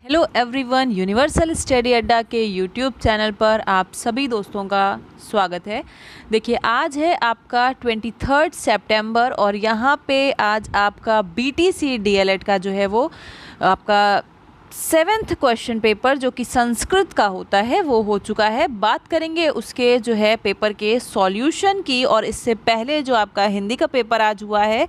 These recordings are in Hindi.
हेलो एवरीवन, यूनिवर्सल स्टडी अड्डा के यूट्यूब चैनल पर आप सभी दोस्तों का स्वागत है। देखिए, आज है आपका 23 सितंबर और यहाँ पे आज आपका बीटीसी डीएलएड का जो है वो आपका 7th क्वेश्चन पेपर जो कि संस्कृत का होता है वो हो चुका है। बात करेंगे उसके जो है पेपर के सॉल्यूशन की, और इससे पहले जो आपका हिंदी का पेपर आज हुआ है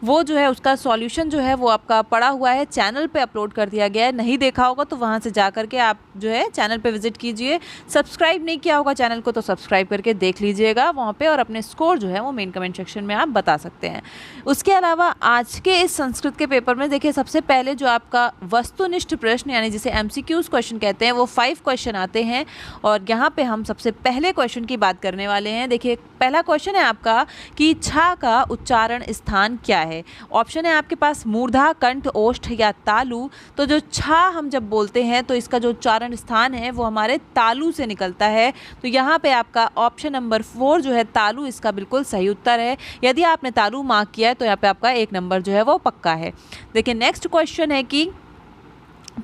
वो जो है उसका सॉल्यूशन जो है वो आपका पड़ा हुआ है, चैनल पे अपलोड कर दिया गया है। नहीं देखा होगा तो वहाँ से जा करके आप जो है चैनल पे विजिट कीजिए। सब्सक्राइब नहीं किया होगा चैनल को तो सब्सक्राइब करके देख लीजिएगा वहाँ पे, और अपने स्कोर जो है वो मेन कमेंट सेक्शन में आप बता सकते हैं। उसके अलावा आज के इस संस्कृत के पेपर में देखिए, सबसे पहले जो आपका वस्तुनिष्ठ प्रश्न यानी जिसे MCQs क्वेश्चन कहते हैं वो 5 क्वेश्चन आते हैं, और यहाँ पे हम सबसे पहले क्वेश्चन की बात करने वाले हैं। देखिए, पहला क्वेश्चन है आपका कि छा का उच्चारण स्थान क्या है। ऑप्शन है आपके पास मूर्धा, कंठ, ओष्ठ या तालु। तो जो छा हम जब बोलते हैं तो इसका जो उच्चारण स्थान है वो हमारे तालु से निकलता है। तो यहाँ पे आपका ऑप्शन नंबर 4 जो है तालु, इसका बिल्कुल सही उत्तर है। यदि आपने तालु मार्क किया है तो यहाँ पे आपका 1 नंबर जो है वो पक्का है। देखिए, नेक्स्ट क्वेश्चन है कि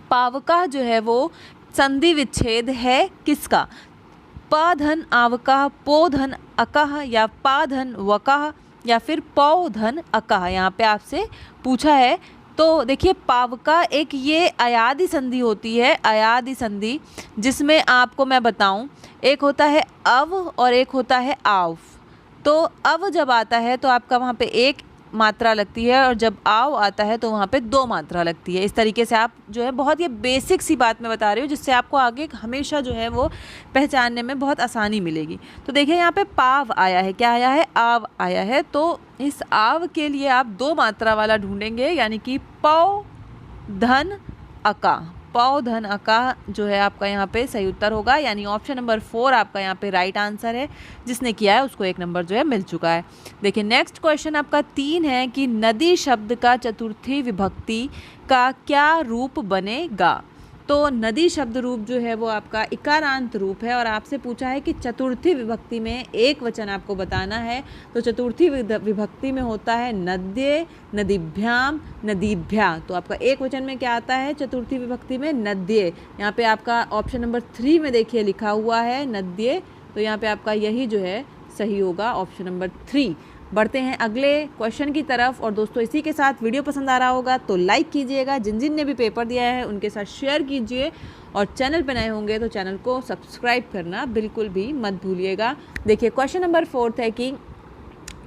पावका जो है वो संधि विच्छेद है किसका। प धन आवकः, पो धन अकः या पा धन वकः या फिर पौ धन अकः, यहाँ पे आपसे पूछा है। तो देखिए, पावका एक ये अयादि संधि होती है, अयादि संधि, जिसमें आपको मैं बताऊं एक होता है अव और एक होता है आव। तो अव जब आता है तो आपका वहाँ पे 1 मात्रा लगती है, और जब आव आता है तो वहाँ पे 2 मात्रा लगती है। इस तरीके से आप जो है बहुत ये बेसिक सी बात मैं बता रही हूँ जिससे आपको आगे हमेशा जो है वो पहचानने में बहुत आसानी मिलेगी। तो देखिए, यहाँ पे पाव आया है, क्या आया है, आव आया है। तो इस आव के लिए आप 2 मात्रा वाला ढूंढेंगे, यानी कि पौ धन अका। पौ धन अका जो है आपका यहाँ पे सही उत्तर होगा, यानी ऑप्शन नंबर 4 आपका यहाँ पे राइट आंसर है। जिसने किया है उसको 1 नंबर जो है मिल चुका है। देखिए, नेक्स्ट क्वेश्चन आपका 3 है कि नदी शब्द का चतुर्थी विभक्ति का क्या रूप बनेगा। तो नदी शब्द रूप जो है वो आपका इकारांत रूप है, और आपसे पूछा है कि चतुर्थी विभक्ति में एक वचन आपको बताना है। तो चतुर्थी विभक्ति में होता है नद्ये, नदीभ्याम, नदीभ्या। तो आपका एक वचन में क्या आता है चतुर्थी विभक्ति में, नद्ये। यहाँ पे आपका ऑप्शन नंबर 3 में देखिए लिखा हुआ है नद्ये, तो यहाँ पे आपका यही जो है सही होगा, ऑप्शन नंबर 3। बढ़ते हैं अगले क्वेश्चन की तरफ। और दोस्तों, इसी के साथ वीडियो पसंद आ रहा होगा तो लाइक कीजिएगा, जिन जिन ने भी पेपर दिया है उनके साथ शेयर कीजिए, और चैनल पर नए होंगे तो चैनल को सब्सक्राइब करना बिल्कुल भी मत भूलिएगा। देखिए, क्वेश्चन नंबर 4 है कि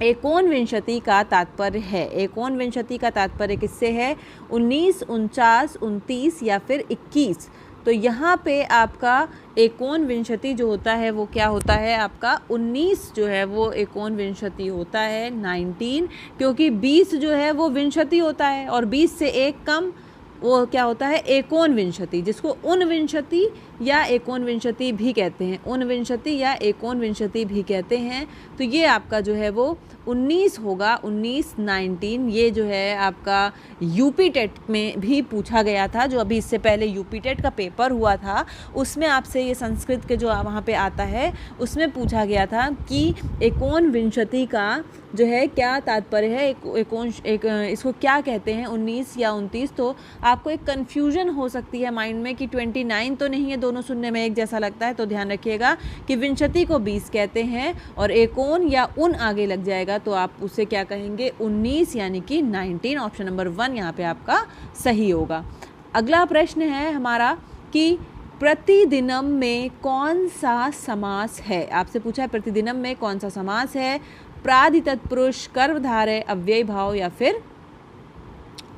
एकोनविंशति का तात्पर्य है। एकोनविंशति का तात्पर्य किससे है, 19, 49, 29 या फिर 21। तो यहाँ पे आपका एकोनविंशति जो होता है वो क्या होता है, आपका 19 जो है वो एकोनविंशति होता है, 19, क्योंकि 20 जो है वो विंशति होता है, और 20 से 1 कम वो क्या होता है, एकोनविंशति, जिसको ऊनविंशति या एकोनविंशति भी कहते हैं। ऊनविंशति या एकोनविंशति भी कहते हैं। तो ये आपका जो है वो 19 होगा, 19, 19। ये जो है आपका यूपी टेट में भी पूछा गया था, जो अभी इससे पहले यूपी टेट का पेपर हुआ था उसमें आपसे ये संस्कृत के जो वहाँ पे आता है उसमें पूछा गया था कि एकोनविंशति का जो है क्या तात्पर्य है, इसको क्या कहते हैं, 19 या 29। तो आपको एक कन्फ्यूजन हो सकती है माइंड में कि 29 तो नहीं है, दोनों सुनने में एक जैसा लगता है। तो ध्यान रखिएगा कि विंशति को 20 कहते हैं, और एकोन या उन आगे लग जाएगा तो आप उसे क्या कहेंगे, 19, यानी कि 19। ऑप्शन नंबर 1 यहाँ पे आपका सही होगा। अगला प्रश्न है हमारा कि प्रतिदिनम में कौन सा समास है। आपसे पूछा है प्रतिदिनम में कौन सा समास है, प्राधि तत्पुरुष, कर्मधारय, अव्ययी भाव या फिर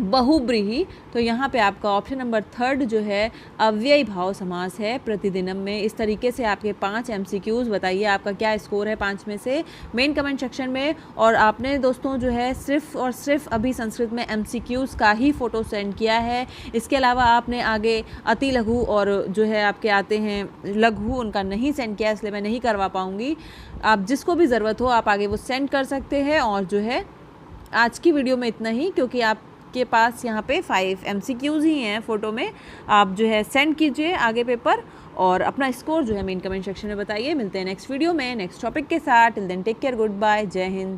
बहुब्रीहि। तो यहाँ पे आपका ऑप्शन नंबर 3 जो है अव्ययी भाव समास है प्रतिदिनम में। इस तरीके से आपके 5 MCQs, बताइए आपका क्या स्कोर है 5 में से मेन कमेंट सेक्शन में। और आपने दोस्तों जो है सिर्फ और सिर्फ अभी संस्कृत में MCQs का ही फ़ोटो सेंड किया है। इसके अलावा आपने आगे अति लघु और जो है आपके आते हैं लघु, उनका नहीं सेंड किया, इसलिए मैं नहीं करवा पाऊँगी। आप जिसको भी ज़रूरत हो आप आगे वो सेंड कर सकते हैं। और जो है आज की वीडियो में इतना ही, क्योंकि आप के पास यहाँ पे 5 MCQs ही हैं फ़ोटो में। आप जो है सेंड कीजिए आगे पेपर, और अपना स्कोर जो है मेन कमेंट सेक्शन में बताइए। मिलते हैं नेक्स्ट वीडियो में नेक्स्ट टॉपिक के साथ। Till then take care, goodbye, Jai Hind.